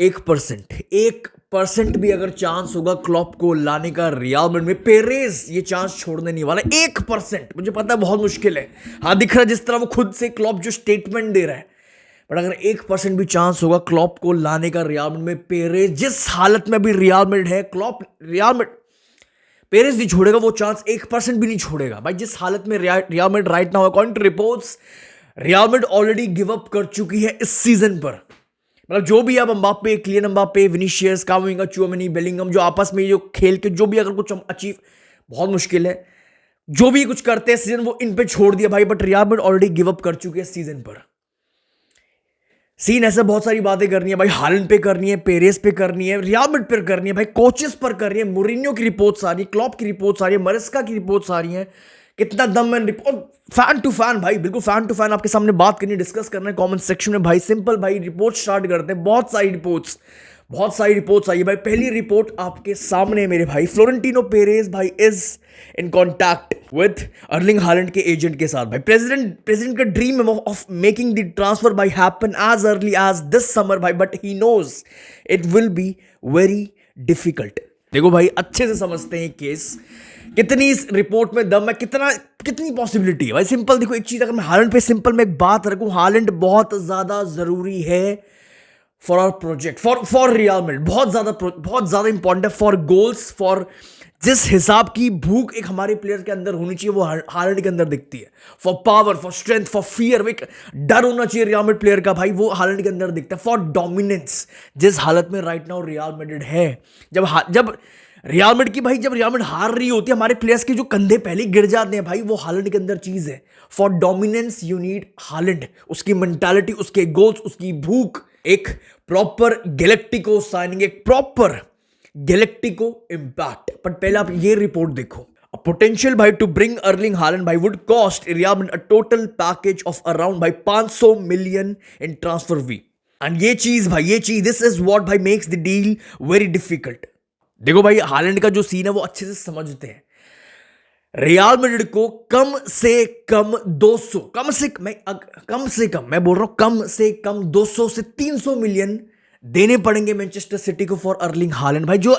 1% भी अगर चांस होगा क्लॉप को लाने का रियल मैड्रिड में, पेरेज ये चांस छोड़ने नहीं वाला। 1%, मुझे पता है बहुत मुश्किल है, हाँ दिख रहा है जिस तरह वो खुद से क्लॉप जो स्टेटमेंट दे रहा है, बट अगर 1% भी चांस होगा क्लॉप को लाने का रियल मैड्रिड में, पेरेज जिस हालत में अभी रियल मैड्रिड है, क्लॉप रियल मैड्रिड पेरेज नहीं छोड़ेगा वो चांस, 1% भी नहीं छोड़ेगा भाई। जिस हालत में Real Madrid right now according to reports, Real Madrid already give up कर चुकी है इस सीजन पर। मतलब जो भी अब Mbappe, Kylian Mbappe, Vinicius, Camavinga, Tchouameni, Bellingham जो आपस में जो खेल के जो भी अगर कुछ अचीव, बहुत मुश्किल है, जो भी कुछ करते हैं सीजन वो इन पे छोड़ दिया भाई, but real Madrid already give up कर चुकी है सीजन पर। सीन ऐसा बहुत सारी बातें करनी है भाई, हालैंड पे करनी है, पेरेस पे करनी है, रियल मैड्रिड पे करनी है भाई, कोचेस पर करनी है, मूरिन्हो की रिपोर्ट्स आ रही है, क्लॉप की रिपोर्ट्स आ रही है, मरेस्का की रिपोर्ट्स आ रही हैं, कितना दम है रिपोर्ट, फैन टू फैन भाई, बिल्कुल फैन टू फैन आपके सामने बात करनी, डिस्कस करना है कमेंट सेक्शन में भाई। सिंपल भाई, रिपोर्ट स्टार्ट करते हैं। बहुत सारी रिपोर्ट्स आई है भाई। पहली रिपोर्ट आपके सामने है मेरे भाई, फ्लोरेंटिनो पेरेज भाई is in contact with Erling Haaland के एजेंट के साथ भाई। प्रेसिडेंट का dream of making the transfer भाई happen as early as this summer भाई, but he knows it will be very difficult. देखो भाई, अच्छे से समझते हैं केस, कितनी इस रिपोर्ट में दम है, कितनी पॉसिबिलिटी है भाई। सिंपल देखो, एक चीज अगर मैं हालैंड पे सिंपल में एक बात रखूं, हालैंड बहुत ज्यादा जरूरी है for our project, for Real Madrid, बहुत ज्यादा इंपॉर्टेंट है फॉर गोल्स, फॉर जिस हिसाब की भूख एक हमारे प्लेयर के अंदर होनी चाहिए वो हालैंड के अंदर दिखती है, for power, for strength, for fear, एक डर होना चाहिए रियल मैड्रिड प्लेयर का भाई, वो हालैंड के अंदर दिखता है, फॉर डोमिनेंस। जिस हालत में राइट नाउ रियल मैड्रिड है, जब रियल मैड्रिड की भाई, जब रियल मैड्रिड हार रही होती है, हमारे प्लेयर्स के जो कंधे पहले गिर जाते हैं भाई, वो हालैंड के अंदर चीज है। For dominance you need Holland, उसकी मेंटालिटी, उसके गोल्स, उसकी भूख, एक प्रॉपर गैलेक्टिको साइनिंग, एक प्रॉपर गैलेक्टिको इंपैक्ट। पर पहले आप ये रिपोर्ट देखो, a potential भाई to bring Erling Haaland भाई would cost Real Madrid a total package of around भाई 500 million in transfer fee। and ये चीज this is what भाई makes the deal very difficult। देखो भाई, हालैंड का जो सीन है वो अच्छे से समझते हैं। रियल मैड्रिड को कम से कम 200, कम से कम मैं बोल रहा हूं, कम से कम 200 से 300 मिलियन देने पड़ेंगे मैनचेस्टर सिटी को फॉर अर्लिंग हालैंड भाई। जो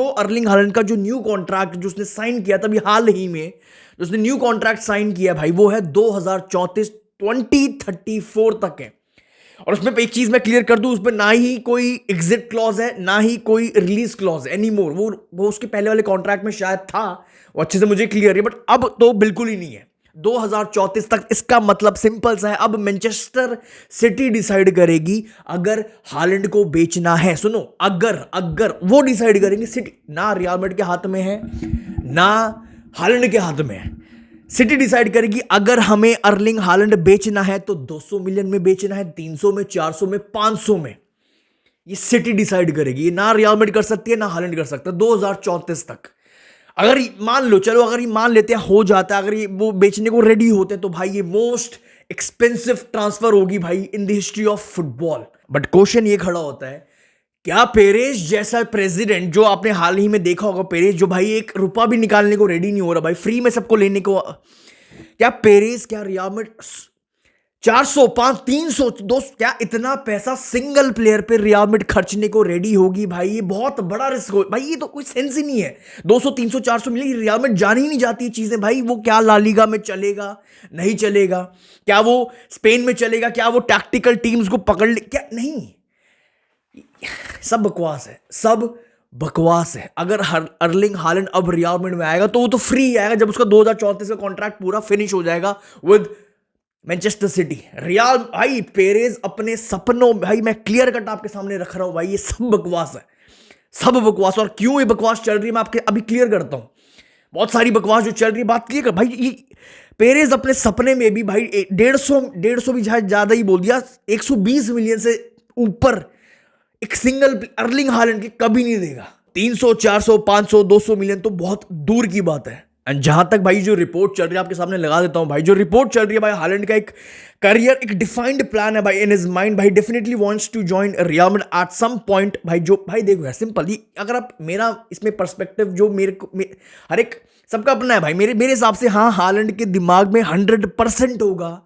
अर्लिंग हालैंड का जो न्यू कॉन्ट्रैक्ट जो उसने साइन किया था अभी हाल ही में, जो उसने न्यू कॉन्ट्रैक्ट साइन किया भाई, वो है 2034 तक है। और उसमें एक चीज मैं क्लियर कर दूं, उसमें ना ही कोई एग्जिट क्लॉज है, ना ही कोई रिलीज क्लॉज है एनी मोर। वो उसके पहले वाले कॉन्ट्रैक्ट में शायद था, वो अच्छे से मुझे क्लियर है, बट अब तो बिल्कुल ही नहीं है। 2034 तक। इसका मतलब सिंपल सा है, अब मैनचेस्टर सिटी डिसाइड करेगी अगर हालैंड को बेचना है। सुनो, अगर वो डिसाइड करेंगे, सिटी ना रियल मैड्रिड के हाथ में है ना हालैंड के हाथ में है, सिटी डिसाइड करेगी अगर हमें अर्लिंग हालैंड बेचना है तो 200 मिलियन में बेचना है, 300 में, 400 में, 500 में, ये सिटी डिसाइड करेगी। ये ना रियल मैड्रिड कर सकती है ना हालैंड कर सकता है 2034 तक। अगर मान लो, चलो अगर ये मान लेते हैं हो जाता है, अगर ये वो बेचने को रेडी होते हैं, तो भाई ये मोस्ट एक्सपेंसिव ट्रांसफर होगी भाई in the history of football. But question ये खड़ा होता है, क्या पेरेज जैसा प्रेसिडेंट, जो आपने हाल ही में देखा होगा, पेरेज जो भाई एक रुपया भी निकालने को रेडी नहीं हो रहा भाई, फ्री में सबको लेने को, क्या पेरेज, क्या रियल मैड्रिड 400, 500, 300, 200, क्या इतना पैसा सिंगल प्लेयर पे रियल मैड्रिड खर्चने को रेडी होगी भाई? ये बहुत बड़ा रिस्क हो भाई, ये तो कोई सेंस ही नहीं है। 200, 300, 400 मिलियन रियल मैड्रिड जान ही नहीं जाती चीजें भाई। वो क्या ला लीगा में चलेगा, नहीं चलेगा, क्या वो स्पेन में चलेगा, क्या वो टैक्टिकल टीम्स को पकड़ ले, क्या नहीं, सब बकवास है, सब बकवास है। अगर अर्लिंग हालैंड अब रियल मैड्रिड में आएगा तो वो तो फ्री आएगा, जब उसका 2034 का कॉन्ट्रैक्ट पूरा फिनिश हो जाएगा विद मैनचेस्टर सिटी। रियल भाई, पेरेज अपने सपनों, भाई मैं क्लियर कट आपके सामने रख रहा हूं भाई, ये सब बकवास है, सब बकवास। और क्यों ये बकवास चल रही है मैं आपके अभी क्लियर करता हूं। बहुत सारी बकवास जो चल रही है, बात क्लियर कर भाई। ये पेरेज अपने सपने में भी भाई 150 भी ज्यादा ही बोल दिया, 120 मिलियन से ऊपर एक सिंगल अर्लिंग हालैंड की कभी नहीं देगा। 300, 400, 500, 200 मिलियन तो बहुत दूर की बात है। एंड जहां तक भाई जो रिपोर्ट चल रही है, आपके सामने लगा देता हूं भाई, जो रिपोर्ट चल रही है भाई, हालैंड का एक करियर, एक डिफाइंड प्लान है भाई इन हिज माइंड भाई, definitely wants to join Real Madrid at some point भाई। जो भाई देखो यार, सिंपल ही, अगर आप मेरा इसमें पर्सपेक्टिव जो हर एक सबका अपना है भाई, मेरे हिसाब से हाँ, हालैंड के दिमाग में 100% होगा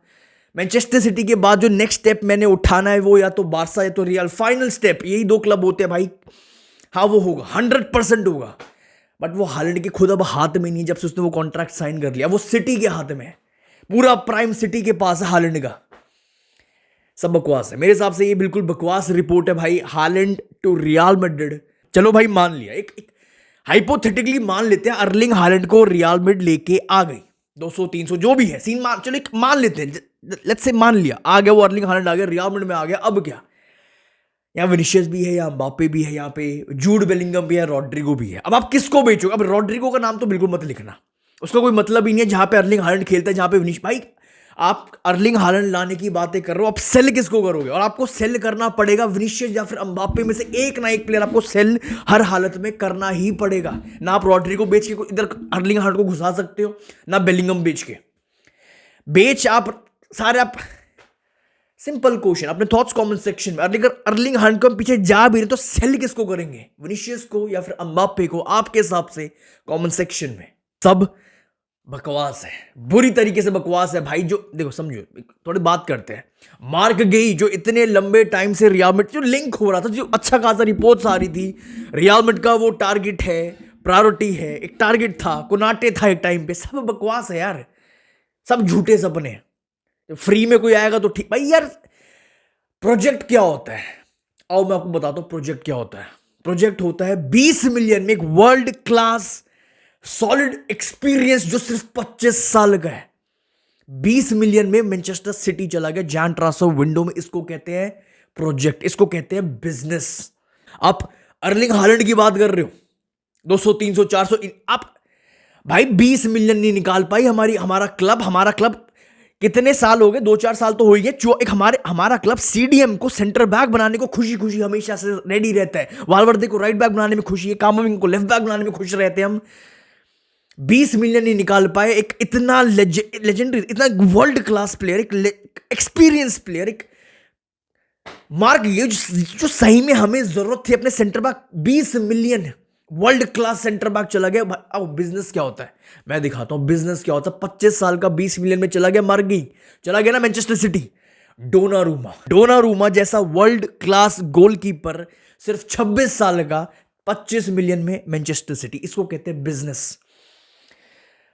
मैनचेस्टर सिटी के बाद जो नेक्स्ट स्टेप मैंने उठाना है वो या तो बारसा या तो रियल, फाइनल स्टेप, यही दो क्लब होते हैं भाई। हाँ वो होगा, 100% होगा, बट वो हालैंड के खुद अब हाथ में नहीं, जब से उसने वो कॉन्ट्रैक्ट साइन कर लिया, वो सिटी के हाथ में है, पूरा प्राइम सिटी के पास है हालैंड का। सब बकवास है मेरे हिसाब से, ये बिल्कुल बकवास रिपोर्ट है भाई। हालैंड टू रियल मैड्रिड, चलो भाई मान लिया, एक हाइपोथेटिकली मान लेते हैं अर्लिंग हालैंड को रियल मैड्रिड लेके आ गई, 200-300 जो भी है सीन, मान चलो एक मान लेते हैं, लेट्स से मान लिया आ गया वो अर्लिंग हालैंड आ गया, रियल मैड्रिड में आ गया। अब क्या, यहाँ विनिशियस भी है, यहाँ एम्बापे भी है, यहाँ पे जूड बेलिंगम भी है, रॉड्रिगो भी है। अब आप किसको बेचोगे? अब रॉड्रिगो का नाम तो बिल्कुल मत लिखना, उसका कोई मतलब ही नहीं है। जहां पे अर्लिंग हालैंड खेलता है, जहां पे विनिश, भाई आप अर्लिंग हालैंड लाने की बातें कर रहे हो, आप सेल किसको करोगे? और आपको सेल करना पड़ेगा विनिशियस या फिर एम्बापे में से एक ना एक प्लेयर आपको सेल हर हालत में करना ही पड़ेगा। ना आप रॉड्रिगो बेच के इधर अर्लिंग हालैंड को घुसा सकते हो, ना बेलिंगम बेच आप सारे आप। सिंपल क्वेश्चन, अपने थॉट्स कमेंट सेक्शन में। अगर अर्लिंग हालैंड को पीछे जा भी रहे तो सेल किसको करेंगे? विनिशियस को या फिर एम्बापे को? आपके हिसाब से कमेंट सेक्शन में। सब बकवास है, बुरी तरीके से बकवास है भाई। जो देखो समझो, थोड़ी बात करते हैं। मार्क गेई जो इतने लंबे टाइम से रियल मैड्रिड जो लिंक हो रहा था, जो अच्छा खासा रिपोर्ट्स आ रही थी, रियल मैड्रिड का वो टारगेट है, प्रायोरिटी है, एक टारगेट था, कोनाटे था एक टाइम पे, सब बकवास है यार, सब झूठे सपने। फ्री में कोई आएगा तो ठीक भाई यार। प्रोजेक्ट क्या होता है? आओ मैं आपको बताता हूं प्रोजेक्ट क्या होता है। प्रोजेक्ट होता है 20 मिलियन में एक वर्ल्ड क्लास सॉलिड एक्सपीरियंस जो सिर्फ 25 साल का है। 20 मिलियन में मैनचेस्टर सिटी चला गया जैन ट्रांसफर विंडो में। इसको कहते हैं प्रोजेक्ट, इसको कहते हैं बिजनेस। आप अर्लिंग हालैंड की बात कर रहे हो, 200 300 400, आप भाई 20 मिलियन नहीं निकाल पाई हमारा क्लब कितने साल हो गए? 2-4 साल तो हो ही गए। जो एक हमारा क्लब सीडीएम को सेंटर बैक बनाने को खुशी हमेशा से रेडी रहता है, वालवर्दे को राइट बैक बनाने में खुशी है, कामाविंगा को लेफ्ट बैक बनाने में खुश रहते हैं हम। 20 मिलियन नहीं निकाल पाए एक इतना लेजेंडरी, इतना वर्ल्ड क्लास प्लेयर, एक एक्सपीरियंस प्लेयर, एक मार्क ये जो सही में हमें जरूरत थी अपने centre back. 20 million world class centre back चला गया। अब बिजनेस क्या होता है मैं दिखाता हूं। बिजनेस क्या होता है? 25 साल का 20 मिलियन में चला गया, मर गई, चला गया ना मैनचेस्टर सिटी। डोनारूमा जैसा वर्ल्ड क्लास गोलकीपर सिर्फ 26 साल का 25 मिलियन में मैनचेस्टर सिटी। इसको कहते हैं बिजनेस।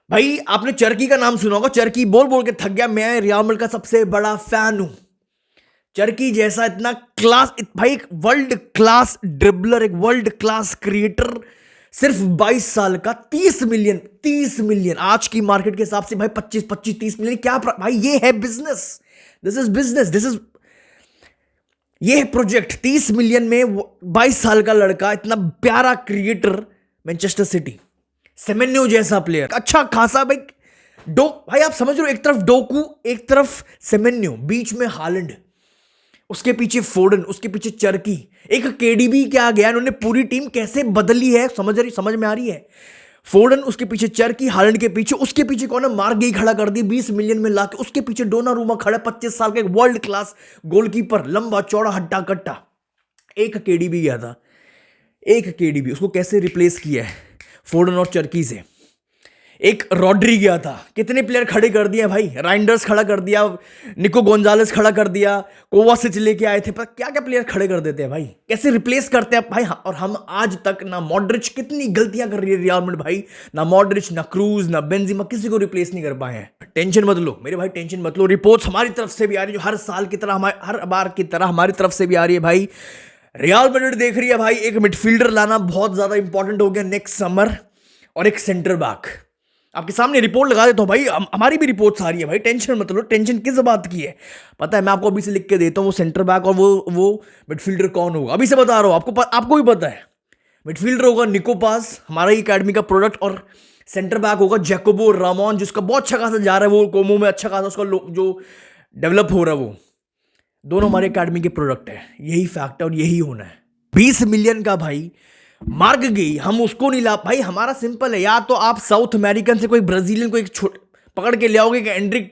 भाई आपने चर्की का नाम सुना होगा, चर्की बोल बोल के थक गया, मैं रियल मैड्रिड का सबसे बड़ा फैन हूं। चर्की जैसा इतना क्लास भाई, एक वर्ल्ड क्लास ड्रिबलर, एक वर्ल्ड क्लास क्रिएटर, सिर्फ 22 साल का 30 मिलियन आज की मार्केट के हिसाब से भाई 25-30 मिलियन क्या भाई? ये है बिजनेस, दिस इज बिजनेस, ये है प्रोजेक्ट। 30 मिलियन में 22 साल का लड़का, इतना प्यारा क्रिएटर, मैनचेस्टर सिटी। सेमेन्यो जैसा प्लेयर, अच्छा खासा भाई आप समझ रहे हो, एक तरफ डोकू, एक तरफ सेमेन्यो, बीच में हालैंड, उसके पीछे फोर्डन, उसके पीछे चर्की, एक केडीबी क्या गया, इन्होंने पूरी टीम कैसे बदली है, समझ में आ रही है। फोर्डन, उसके पीछे चर्की, हालैंड के पीछे, उसके पीछे कौन है? मार्क गेई खड़ा कर दी 20 मिलियन में लाके, उसके पीछे डोनारूमा खड़ा, 25 साल का एक वर्ल्ड क्लास गोलकीपर, लंबा चौड़ा हट्टा कट्टा। एक केडीबी गया था, एक केडीबी, उसको कैसे रिप्लेस किया है फोर्डन और चर्की से। एक रॉड्री गया था, कितने प्लेयर खड़े कर दिए भाई, राइंडर्स खड़ा कर दिया, निको गोंजालेस खड़ा कर दिया, कोवासिच लेके आए थे, पर क्या क्या प्लेयर खड़े कर देते हैं भाई, कैसे रिप्लेस करते हैं भाई। और हम आज तक ना मॉड्रिच, कितनी गलतियां कर रही है रियल मैड्रिड भाई, ना मॉड्रिच, ना क्रूज, ना बेंजेमा, किसी को रिप्लेस नहीं कर पाए हैं। टेंशन मत लो मेरे भाई, टेंशन मत लो। रिपोर्ट्स हमारी तरफ से भी आ रही है, जो हर साल की तरह, हर बार की तरह हमारी तरफ से भी आ रही है भाई। रियल मैड्रिड देख रही है भाई, एक मिडफील्डर लाना बहुत ज्यादा इंपॉर्टेंट हो गया नेक्स्ट समर, और एक सेंटर बैक। आपके सामने रिपोर्ट लगा देता हूं भाई, हमारी भी रिपोर्ट्स आ रही है भाई, टेंशन मत लो। टेंशन किस बात की है पता है, मैं आपको अभी से लिख के देता हूं, वो सेंटर बैक और वो मिडफील्डर कौन होगा, अभी से बता रहा हूं आपको भी पता है। मिडफील्डर होगा निको पास, हमारा ही अकेडमी का प्रोडक्ट, और सेंटर बैक होगा जैकोबो रामोन, जिसका बहुत अच्छा खासा जा रहा है, वो कोमो में अच्छा खासा उसका जो डेवलप हो रहा है, वो दोनों हमारे अकेडमी के प्रोडक्ट है। यही फैक्ट है और यही होना है। 20 मिलियन का भाई मार्क गई, हम उसको नहीं ला भाई। हमारा सिंपल है, या तो आप साउथ अमेरिकन से कोई ब्राजीलियन को एक पकड़ के ले आओगे कि एंड्रिक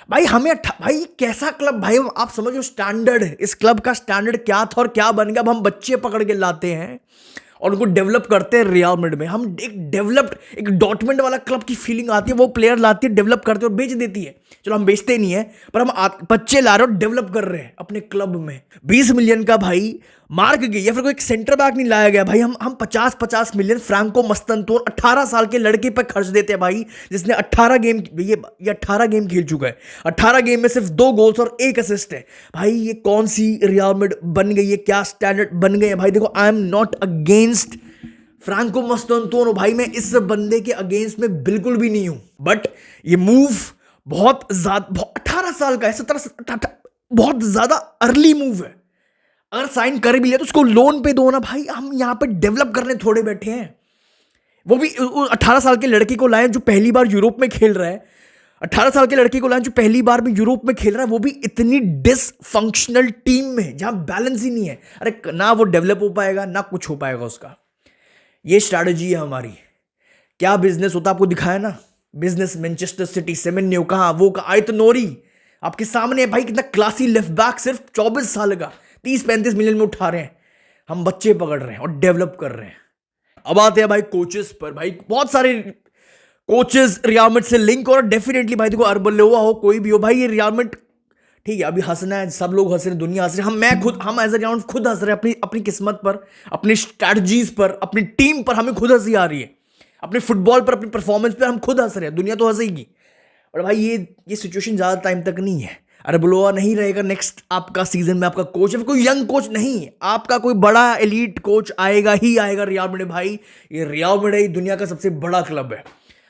भाई, हमें भाई कैसा क्लब भाई, आप समझो स्टैंडर्ड, इस क्लब का स्टैंडर्ड क्या था और क्या बन गया। अब हम बच्चे पकड़ के लाते हैं और उनको डेवलप करते हैं रियल मैड्रिड में। हम एक डेवलप्ड, एक डॉर्टमंड वाला क्लब की फीलिंग आती है, वो प्लेयर लाती है, डेवलप करते हैं और बेच देती है। चलो हम बेचते नहीं है, पर हम बच्चे ला रहे हो, डेवलप कर रहे हैं अपने क्लब में। 20 मिलियन का भाई मार्क गई, या फिर कोई एक सेंटर बैक नहीं लाया गया भाई। हम 50-50 मिलियन फ्रैंको मस्तनतोर 18 साल के लड़के पर खर्च देते हैं भाई, जिसने 18 गेम, ये 18 गेम खेल चुका है। 18 गेम में सिर्फ 2 गोल्स और 1 असिस्ट है भाई। ये कौन सी रियल मैड्रिड बन गई है, क्या स्टैंडर्ड बन गए हैं भाई। देखो, I am not against Franco Mastantuono भाई, मैं इस बंदे के अगेंस्ट में बिल्कुल भी नहीं हूं, बट ये मूव बहुत ज्यादा, 18 साल का है, 17, बहुत ज्यादा अर्ली मूव है। अगर साइन कर भी लिया तो उसको लोन पे दो ना भाई। हम यहाँ पे डेवलप करने थोड़े बैठे हैं। वो भी 18 साल के लड़के को लाए जो पहली बार यूरोप में खेल रहा है। 18 साल के लड़के को लाए जो पहली बार में यूरोप में खेल रहा है, वो भी इतनी डिसफंक्शनल टीम में जहां बैलेंस ही नहीं है। अरे ना वो डेवलप हो पाएगा ना कुछ हो पाएगा उसका। ये स्ट्रैटेजी है हमारी। क्या बिजनेस होता आपको दिखाया ना, बिजनेस मैनचेस्टर सिटी, सेमेन्यो कहाँ, वो कहा, आयत नोरी आपके सामने है भाई। कितना क्लासी लेफ्ट बैक, सिर्फ 24 साल का, 30-35 मिलियन में उठा रहे हैं। हम बच्चे पकड़ रहे हैं और डेवलप कर रहे हैं। अब आते हैं भाई कोचेस पर। भाई बहुत सारे कोचेस रियल मैड्रिड से लिंक, और डेफिनेटली भाई देखो, अर्बेलोआ हो, कोई भी हो भाई, ये रियल मैड्रिड ठीक है, अभी हंसना है, सब लोग हंस रहे हैं, दुनिया हंस रही है, हम एज ए ग्राउंड खुद हंस रहे हैं अपनी किस्मत पर, अपनी स्ट्रैटेजीज पर, अपनी टीम पर हमें खुद हंसी आ रही है, अपने फुटबॉल पर, अपनी परफॉर्मेंस पर हम खुद हंस रहे हैं, दुनिया तो हंसेगी। और भाई ये सिचुएशन ज्यादा टाइम तक नहीं है। अर्बेलोआ नहीं रहेगा नेक्स्ट आपका सीजन में आपका कोच, कोई यंग कोच नहीं, आपका कोई बड़ा एलीट कोच आएगा ही आएगा रियल मैड्रिड भाई। ये रियल मैड्रिड दुनिया का सबसे बड़ा क्लब है।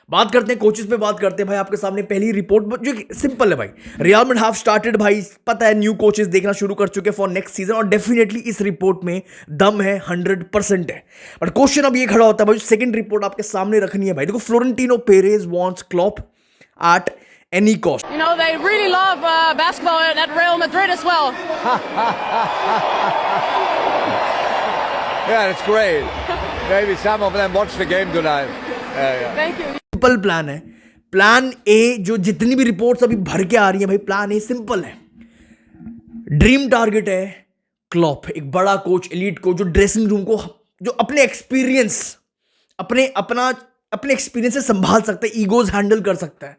बात करते हैं कोचेस पे, बात करते हैं भाई। आपके सामने पहली रिपोर्ट जो सिंपल है भाई, रियल मैड्रिड हैव स्टार्टेड भाई, पता है न्यू कोचेस देखना शुरू कर चुके फॉर नेक्स्ट सीजन, और डेफिनेटली इस रिपोर्ट में दम है, 100% है। बट क्वेश्चन अब ये खड़ा होता है भाई, सेकंड रिपोर्ट आपके सामने रखनी है भाई। देखो, Florentino Perez wants Klopp at any cost. You know, they really love basketball at Real Madrid as well. Yeah, it's great. Maybe some of them watch the game tonight. Thank you. Simple plan है। Plan A, जो जितनी भी reports अभी भर के आ रही है भाई, प्लान ए सिंपल है। ड्रीम टारगेट है क्लॉप, एक बड़ा कोच, एलीट कोच, जो ड्रेसिंग रूम को, जो अपने एक्सपीरियंस से संभाल सकता है, ईगोज हैंडल कर सकता है।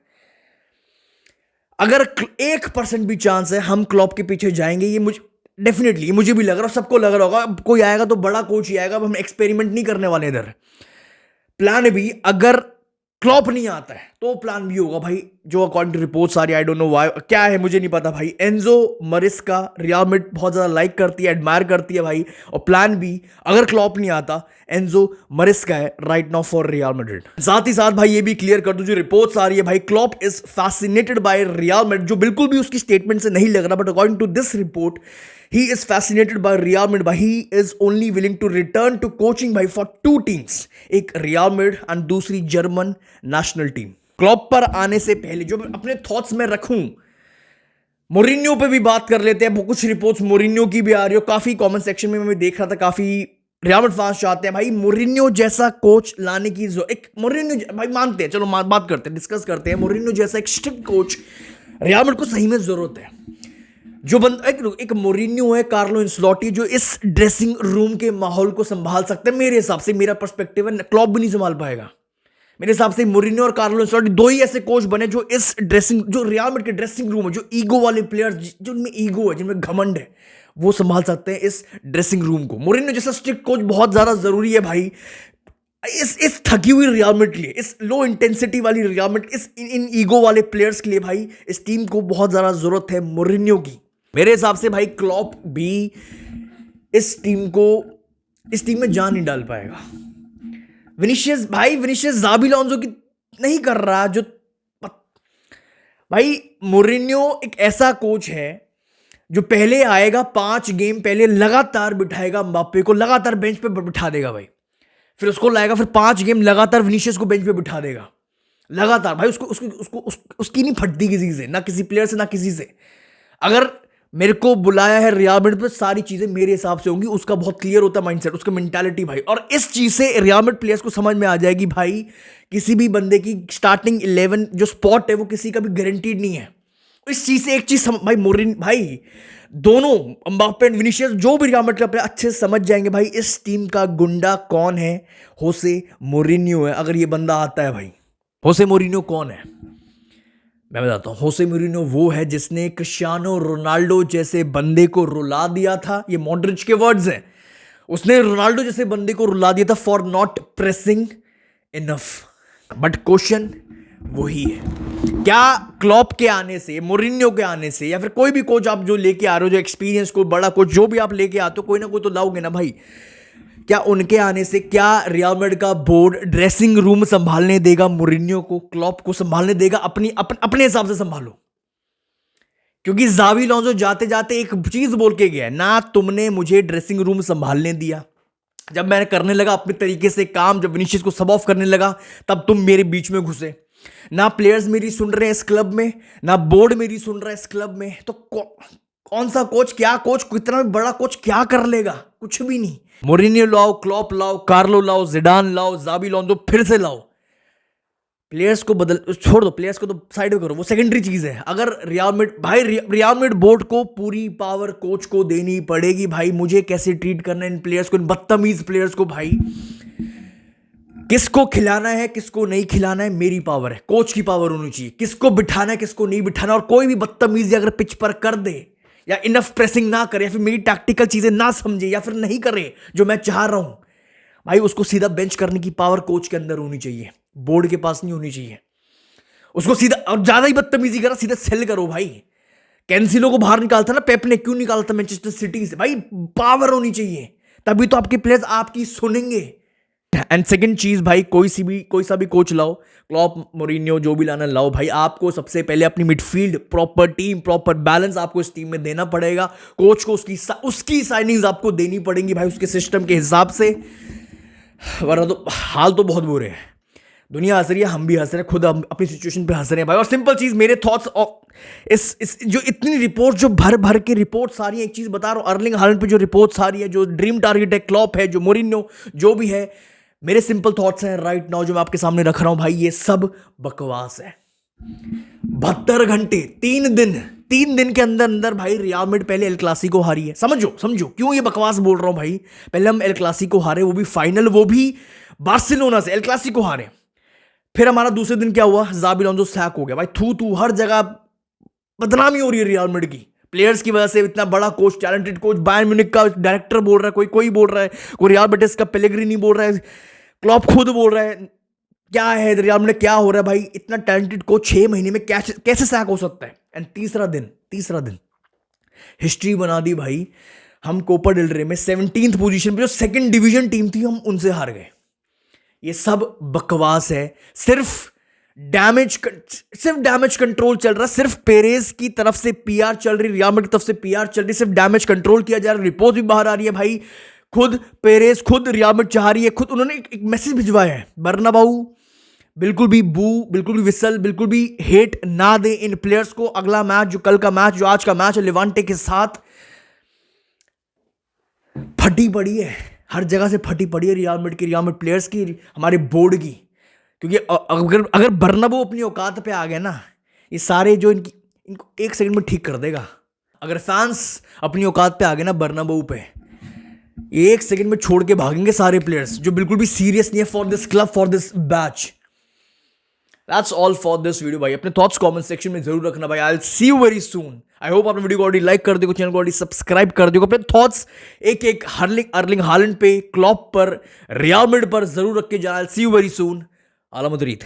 अगर 1% भी चांस है हम क्लॉप के पीछे जाएंगे, ये मुझे भी लग रहा है, सबको लग रहा होगा, कोई आएगा तो बड़ा कोच ही आएगा, अब हम एक्सपेरिमेंट नहीं करने वाले इधर। प्लान भी, अगर क्लॉप नहीं आता है तो प्लान भी होगा भाई, जो अकॉर्डिंग टू रिपोर्ट्स आ रही है, आई डोंट नो व्हाई, क्या है मुझे नहीं पता भाई। एंजो मरिस्का रियल मैड्रिड बहुत ज्यादा लाइक करती है, एडमायर करती है भाई, और प्लान भी, अगर क्लॉप नहीं आता, एंजो मरिस्का है right now for Real Madrid. साथ ही साथ भाई ये भी क्लियर कर दूं, जो रिपोर्ट्स आ रही है भाई, Klopp is fascinated by Real Madrid, जो बिल्कुल भी उसकी स्टेटमेंट से नहीं लग रहा, but according to this report he is fascinated by Real Madrid, but he is only willing to return to coaching by for 2 teams, एक Real Madrid and दूसरी जर्मन नेशनल टीम। क्लॉप पर आने से पहले जो अपने थॉट्स में रखूं, मोरिन्यो पे भी बात कर लेते हैं। कुछ रिपोर्ट्स मोरिन्यो की भी आ रही हो, काफी कमेंट सेक्शन में मैं देख रहा था, काफी रियल मैड्रिड फैंस चाहते हैं भाई मोरिन्यो जैसा कोच लाने की। एक मोरिन्यो भाई मानते हैं, चलो बात करते हैं, डिस्कस करते हैं, मोरिन्यो जैसा एक स्ट्रिक्ट कोच रियल मैड्रिड को सही में जरूरत है। जो बंदा एक मोरिन्यो है, कार्लो एंसेलोटी, जो इस ड्रेसिंग रूम के माहौल को संभाल सकते हैं। मेरे हिसाब से, मेरा पर्सपेक्टिव है, क्लॉप भी नहीं संभाल पाएगा मेरे हिसाब से। मोरिन्यो और कार्लो एंसेलोटी 2 ही ऐसे कोच बने जो इस जो रियल मैड्रिड के ड्रेसिंग रूम है, जो ईगो वाले प्लेयर्स, जो उनमें ईगो है, जिनमें घमंड है, वो संभाल सकते हैं इस ड्रेसिंग रूम को। मोरिन्यो जैसा स्ट्रिक्ट कोच बहुत ज्यादा जरूरी है भाई इस थकी हुई रियल मैड्रिड के लिए, इस लो इंटेंसिटी वाली रियल मैड्रिड, इन ईगो वाले प्लेयर्स के लिए भाई, इस टीम को बहुत ज्यादा जरूरत है मोरिन्यो की। मेरे हिसाब से भाई क्लॉप भी इस टीम में जान नहीं डाल पाएगा। विनीशियस ज़ाबी अलोंसो की नहीं कर रहा, जो भाई मोरिन्यो एक ऐसा कोच है जो पहले आएगा, 5 गेम पहले लगातार बिठाएगा म्बाप्पे को, लगातार बेंच पे बिठा देगा भाई, फिर उसको लाएगा, फिर 5 गेम लगातार विनीशियस को बेंच पे बिठा देगा लगातार भाई। उसकी नहीं फटती किसी से, ना किसी प्लेयर से, ना किसी से। अगर मेरे को बुलाया है रियल मैड्रिड पे, सारी चीजें मेरे हिसाब से होंगी, उसका बहुत क्लियर होता है माइंडसेट, उसका मेंटालिटी भाई। और इस चीज से रियल मैड्रिड प्लेयर्स को समझ में आ जाएगी भाई, किसी भी बंदे की स्टार्टिंग 11 जो स्पॉट है वो किसी का भी गारंटीड नहीं है। इस चीज से एक चीज भाई दोनों एम्बाप्पे एंड विनीशियस, जो भी रियल मैड्रिड का प्लेयर अच्छे से समझ जाएंगे भाई, इस टीम का गुंडा कौन है, होसे मोरिन्यो है। अगर ये बंदा आता है भाई, होसे मोरिन्यो कौन है मैं बताता हूँ, होसे मूरिन्हो वो है जिसने क्रिस्टियानो रोनाल्डो जैसे बंदे को रुला दिया था। ये मॉड्रिच के वर्ड्स हैं। उसने रोनाल्डो जैसे बंदे को रुला दिया था for not pressing enough. But question वही है, क्या क्लॉप के आने से, मूरिन्हो के आने से, या फिर कोई भी कोच आप जो लेके आ रहे हो, जो एक्सपीरियंस को बड़ा कोच जो भी आप लेके आते हो, कोई ना कोई तो लाओगे ना भाई, क्या उनके आने से क्या रियल मैड्रिड का बोर्ड ड्रेसिंग रूम संभालने देगा मूरिन्हो को, क्लॉप को संभालने देगा? अपने हिसाब से संभालो। क्योंकि जावी अलोंसो जाते जाते एक चीज बोल के गया, ना तुमने मुझे ड्रेसिंग रूम संभालने दिया, जब मैंने करने लगा अपने तरीके से काम, जब विनीशियस को सब ऑफ करने लगा, तब तुम मेरे बीच में घुसे। ना प्लेयर्स मेरी सुन रहे हैं इस क्लब में, ना बोर्ड मेरी सुन रहा है इस क्लब में, तो कौन सा कोच, क्या कोच, कितना भी बड़ा कोच क्या कर लेगा? कुछ भी नहीं। मूरिन्हो लाओ, क्लॉप लाओ, कार्लो लाओ, जिडान लाओ, जावी अलोंसो फिर से लाओ, प्लेयर्स को बदल, छोड़ दो, प्लेयर्स को तो साइड में करो, वो सेकेंडरी चीज है। अगर रियल मैड्रिड बोर्ड को पूरी पावर कोच को देनी पड़ेगी भाई, मुझे कैसे ट्रीट करना है इन प्लेयर्स को, इन बदतमीज प्लेयर्स को भाई, किसको खिलाना है किसको नहीं खिलाना है मेरी पावर है, कोच की पावर होनी चाहिए, किसको बिठाना है किसको नहीं बिठाना। और कोई भी बदतमीजी अगर पिच पर कर दे, या इनफ प्रेसिंग ना करे, या फिर मेरी टैक्टिकल चीजें ना समझे, या फिर नहीं करे जो मैं चाह रहा हूं भाई, उसको सीधा बेंच करने की पावर कोच के अंदर होनी चाहिए, बोर्ड के पास नहीं होनी चाहिए। उसको सीधा, और ज्यादा ही बदतमीजी करा सीधा सेल करो भाई। कैंसिलो को बाहर निकालता ना पेप ने, क्यों निकालता मैनचेस्टर सिटी से? भाई पावर होनी चाहिए, तभी तो आपके प्लेयर्स आपकी सुनेंगे। एंड सेकंड चीज भाई, कोई सा भी कोच लाओ, क्लॉप, मूरिन्हो, जो भी लाना लाओ भाई, आपको सबसे पहले अपनी midfield, proper team, proper balance आपको इस टीम में देना पड़ेगा। कोच को उसकी साइनिंग्स आपको देनी पड़ेंगी भाई, उसके सिस्टम के हिसाब से, वरना तो हाल तो बहुत बुरे हैं। दुनिया हंस रही है, हम भी हंस रहे हैं, खुद हम अपनी सिचुएशन पे हंस रहे हैं भाई। और सिंपल चीज, मेरे थॉट्स इस जो इतनी रिपोर्ट, जो भर भर के रिपोर्ट्स आ रही है, एक चीज बता रहा हूं, अर्लिंग हालैंड पे जो रिपोर्ट्स आ रही है, जो ड्रीम टारगेट है, क्लॉप है, जो मूरिन्हो, जो भी है, मेरे सिंपल थॉट्स हैं राइट नाउ जो मैं आपके सामने रख रहा हूं भाई, ये सब बकवास है। 72 घंटे, 3 दिन के अंदर अंदर भाई रियल मैड्रिड पहले एल क्लासिको हारी है। समझो क्यों ये बकवास बोल रहा हूं भाई। पहले हम एल क्लासिको हारे, वो भी फाइनल, वो भी बार्सिलोना से, एल क्लासिको हारे। फिर हमारा दूसरे दिन क्या हुआ, जावी अलोंसो सैक हो गया भाई। थू हर जगह बदनामी हो रही है रियल मैड्रिड की, प्लेयर्स की वजह से। इतना बड़ा coach, talented coach, Bayern Munich का डायरेक्टर बोल रहा है, कोई बोल रहा है, कोई रियल बेटिस का पेलेग्रिनी बोल रहा है, क्लॉप खुद बोल रहा है, क्या है रियल मैड्रिड, क्या हो रहा है भाई? इतना टैलेंटेड कोच 6 महीने में कैसे सैक हो सकता है? एंड तीसरा दिन हिस्ट्री बना दी भाई। हम कोपा डेल रे में 17th पोजीशन पे, जो सेकंड डिवीजन टीम थी, हम उनसे हार गए। ये सब बकवास है। सिर्फ डैमेज कंट्रोल चल रहा, सिर्फ पेरेज की तरफ से पीआर चल रही, रियल मैड्रिड की तरफ से पीआर चल रही, सिर्फ डैमेज कंट्रोल किया जा रहा है। रिपोर्ट भी बाहर आ रही है भाई, खुद पेरेज, खुद रियल मैड्रिड चाह रही है, खुद उन्होंने एक मैसेज भिजवाया है, बर्नाबाउ बिल्कुल भी बिल्कुल भी विसल, बिल्कुल भी हेट ना दे इन प्लेयर्स को। अगला मैच, जो कल का मैच, जो आज का मैच है लेवांटे के साथ, फटी पड़ी है, हर जगह से फटी पड़ी है रियल मैड्रिड प्लेयर्स की, हमारे बोर्ड की। क्योंकि अगर बर्नाबाउ अपनी औकात पे आ गया ना, ये सारे जो इनको 1 सेकंड में ठीक कर देगा। अगर फैंस अपनी औकात पे आ गए ना बर्नाबाउ पे, 1 सेकंड में छोड़ के भागेंगे सारे प्लेयर्स जो बिल्कुल भी सीरियस नहीं है for this club, for this batch. That's all for this video भाई। अपने थॉट्स कमेंट सेक्शन में जरूर रखना भाई। I'll see you very soon। I hope आपने वीडियो को ऑलरेडी लाइक कर दिया, चैनल को ऑलरेडी सब्सक्राइब कर दिया। अपने थॉट्स एक अर्लिंग हालैंड पे, क्लॉप पर, रियल मैड्रिड पर जरूर रख के जाना। I'll see you very soon। आला मदरीद।